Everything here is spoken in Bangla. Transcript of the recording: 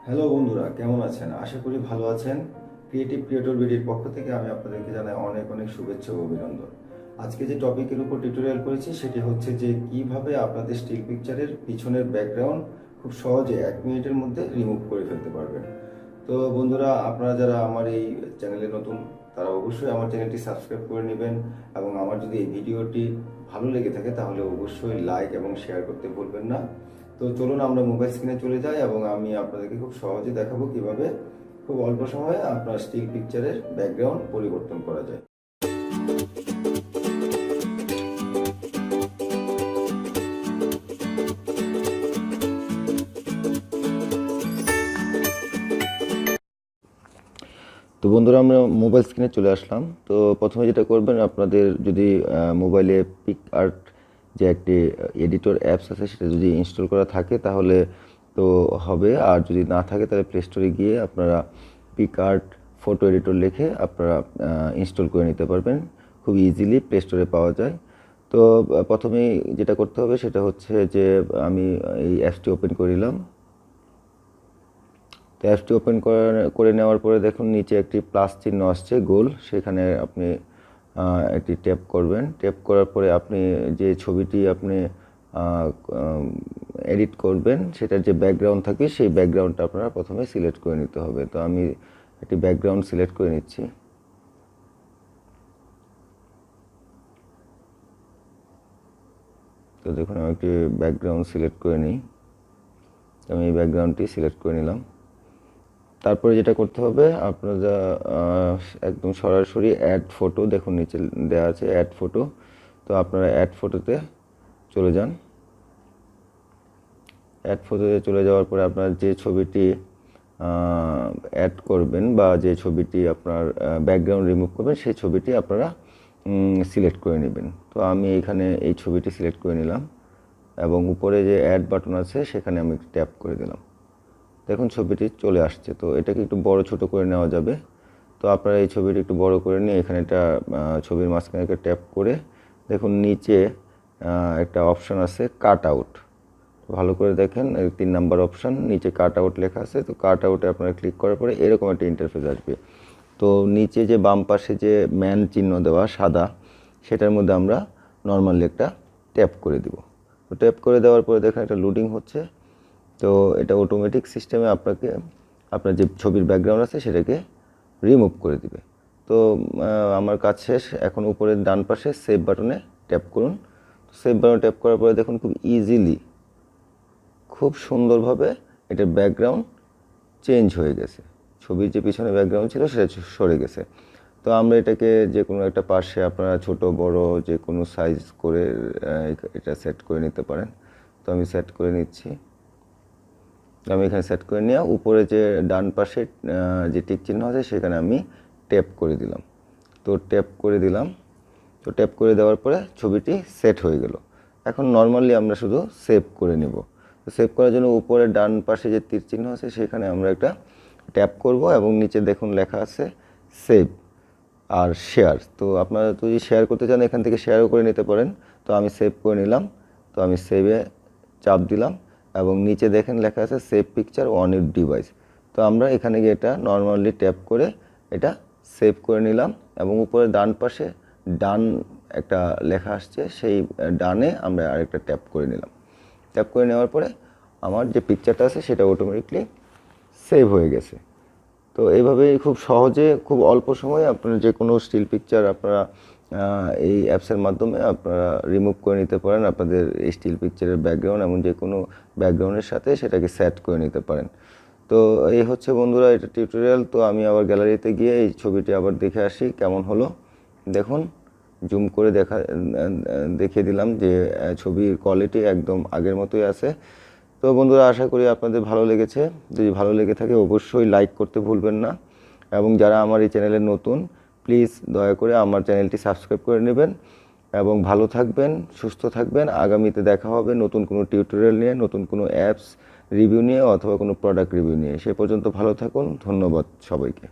হ্যালো বন্ধুরা, কেমন আছেন? আশা করি ভালো আছেন। ক্রিয়েটিভ ক্রিয়েটর বিডির পক্ষ থেকে আমি আপনাদেরকে জানাই অনেক অনেক শুভেচ্ছা ও অভিনন্দন। আজকে যে টপিকের উপর টিউটোরিয়াল করেছি সেটি হচ্ছে যে কিভাবে আপনাদের স্টিল পিকচারের পিছনের ব্যাকগ্রাউন্ড খুব সহজে 1 মিনিটের মধ্যে রিমুভ করে ফেলতে পারবেন। তো বন্ধুরা, আপনারা যারা আমার এই চ্যানেলে নতুন তারা অবশ্যই আমার চ্যানেলটি সাবস্ক্রাইব করে নেবেন, এবং আমার যদি এই ভিডিওটি ভালো লেগে থাকে তাহলে অবশ্যই লাইক এবং শেয়ার করতে ভুলবেন না। তো চলুন আমরা মোবাইল স্ক্রিনে চলে যাই এবং আমি আপনাদেরকে খুব সহজে দেখাবো কিভাবে খুব অল্প সময়ে আপনার স্টিল পিকচারের ব্যাকগ্রাউন্ড পরিবর্তন করা যায়। তো বন্ধুরা, আমরা মোবাইল স্ক্রিনে চলে আসলাম। তো প্রথমে যেটা করবেন, আপনাদের যদি মোবাইলে পিকআর্ট যে একটি এডিটর অ্যাপস আছে সেটা যদি ইনস্টল করা থাকে তাহলে তো হবে, আর যদি না থাকে তাহলে প্লে স্টোরে গিয়ে আপনারা পিকআর্ট ফটো এডিটর লিখে আপনারা ইনস্টল করে নিতে পারবেন। খুব ইজিলি প্লে স্টোরে পাওয়া যায়। তো প্রথমেই যেটা করতে হবে সেটা হচ্ছে যে আমি এই অ্যাপসটি ওপেন করে নিলাম। তো অ্যাপসটি ওপেন করে নেওয়ার পরে দেখুন নিচে একটি প্লাস চিহ্ন আসছে গোল, সেখানে আপনি একটি ট্যাপ করবেন। ট্যাপ করার পরে আপনি যে ছবিটি আপনি এডিট করবেন সেটার যে ব্যাকগ্রাউন্ড থাকে সেই ব্যাকগ্রাউন্ডটা আপনারা প্রথমে সিলেক্ট করে নিতে হবে। তো আমি একটি ব্যাকগ্রাউন্ড সিলেক্ট করে নিচ্ছি। তো দেখুন আমি একটি ব্যাকগ্রাউন্ড সিলেক্ট করে নিই। আমি এই ব্যাকগ্রাউন্ডটি সিলেক্ট করে নিলাম। তারপরে যেটা করতে হবে, আপনারা একদম সরাসরি অ্যাড ফটো, দেখুন নিচে দেওয়া আছে অ্যাড ফটো। তো আপনারা অ্যাড ফটোতে চলে যান। অ্যাড ফটোতে চলে যাওয়ার পরে আপনার যে ছবিটি অ্যাড করবেন বা যে ছবিটি আপনার ব্যাকগ্রাউন্ড রিমুভ করবেন সেই ছবিটি আপনারা সিলেক্ট করে নেবেন। তো আমি এখানে এই ছবিটি সিলেক্ট করে নিলাম এবং উপরে যে অ্যাড বাটন আছে সেখানে আমি ট্যাপ করে দিলাম। দেখুন ছবিটি চলে আসছে। তো এটাকে একটু বড় ছোট করে নেওয়া যাবে। তো আপনারা এই ছবিটি একটু বড় করে নিয়ে এখানে একটা ছবির মাঝখানে একটা ট্যাপ করে দেখুন নিচে একটা অপশান আছে কাট আউট। ভালো করে দেখেন 3 নাম্বার অপশান, নিচে কাট আউট লেখা আছে। তো কাট আউটে আপনারা ক্লিক করার পরে এরকম একটা ইন্টারফেস আসবে। তো নিচে যে বাম পাশে যে ম্যান চিহ্ন দেওয়া সাদা, সেটার মধ্যে আমরা নর্মালি একটা ট্যাপ করে দিব। তো ট্যাপ করে দেওয়ার পরে দেখেন একটা লোডিং হচ্ছে। তো এটা অটোমেটিক সিস্টেমে আপনাকে আপনার যে ছবির ব্যাকগ্রাউন্ড আছে সেটাকে রিমুভ করে দিবে। তো আমার কাজ শেষ। এখন উপরের ডান পাশে সেভ বাটনে ট্যাপ করুন। সেভ বাটনে ট্যাপ করার পরে দেখুন খুব ইজিলি, খুব সুন্দরভাবে এটার ব্যাকগ্রাউন্ড চেঞ্জ হয়ে গেছে। ছবির যে পিছনে ব্যাকগ্রাউন্ড ছিল সেটা সরে গেছে। তো আমরা এটাকে যে কোনো একটা পাশে আপনারা ছোট বড় যে কোনো সাইজ করে এটা সেট করে নিতে পারেন। তো আমি সেট করে নিচ্ছি। আমি এখানে সেট করে নিয়ে উপরে যে ডান পাশে যে টিক চিহ্ন আছে সেখানে আমি ট্যাপ করে দিলাম। তো ট্যাপ করে দিলাম। তো ট্যাপ করে দেওয়ার পরে ছবিটি সেট হয়ে গেল। এখন নর্মালি আমরা শুধু সেভ করে নেব। তো সেভ করার জন্য উপরে ডান পাশে যে তীর চিহ্ন আছে সেখানে আমরা একটা ট্যাপ করব এবং নিচে দেখুন লেখা আছে সেভ আর শেয়ার। তো আপনারা যদি শেয়ার করতে চান এখান থেকে শেয়ারও করে নিতে পারেন। তো আমি সেভ করে নিলাম। তো আমি সেভে চাপ দিলাম এবং নিচে দেখেন লেখা আছে save picture on your device. তো আমরা এখানে গিয়ে এটা নর্মালি ট্যাপ করে এটা সেভ করে নিলাম এবং উপরে ডান পাশে ডান একটা লেখা আসছে, সেই ডানে আমরা আরেকটা ট্যাপ করে নিলাম। ট্যাপ করে নেওয়ার পরে আমার যে পিকচারটা আছে সেটা অটোমেটিকলি সেভ হয়ে গেছে। তো এইভাবেই খুব সহজে খুব অল্প সময়ে আপনারা যে কোনো স্টিল পিকচার আপনারা এই অ্যাপসের মাধ্যমে আপনারা রিমুভ করে নিতে পারেন আপনাদের এই স্টিল পিকচারের ব্যাকগ্রাউন্ড, এমন যে কোনো ব্যাকগ্রাউন্ডের সাথে সেটাকে সেট করে নিতে পারেন। তো এই হচ্ছে বন্ধুরা এটা টিউটোরিয়াল। তো আমি আবার গ্যালারিতে গিয়ে এই ছবিটি আবার দেখে আসি কেমন হলো। দেখুন জুম করে দেখিয়ে দিলাম যে ছবির কোয়ালিটি একদম আগের মতোই আছে। তো বন্ধুরা, আশা করি আপনাদের ভালো লেগেছে। যদি ভালো লেগে থাকে অবশ্যই লাইক করতে ভুলবেন না, এবং যারা আমার এই চ্যানেলে নতুন প্লিজ দয়া করে আমার চ্যানেলটি সাবস্ক্রাইব করে নেবেন এবং ভালো থাকবেন, সুস্থ থাকবেন। আগামীতে দেখা হবে নতুন কোনো টিউটোরিয়াল নিয়ে, নতুন কোনো অ্যাপস রিভিউ নিয়ে অথবা কোনো প্রোডাক্ট রিভিউ নিয়ে। সে পর্যন্ত ভালো থাকুন। ধন্যবাদ সবাইকে।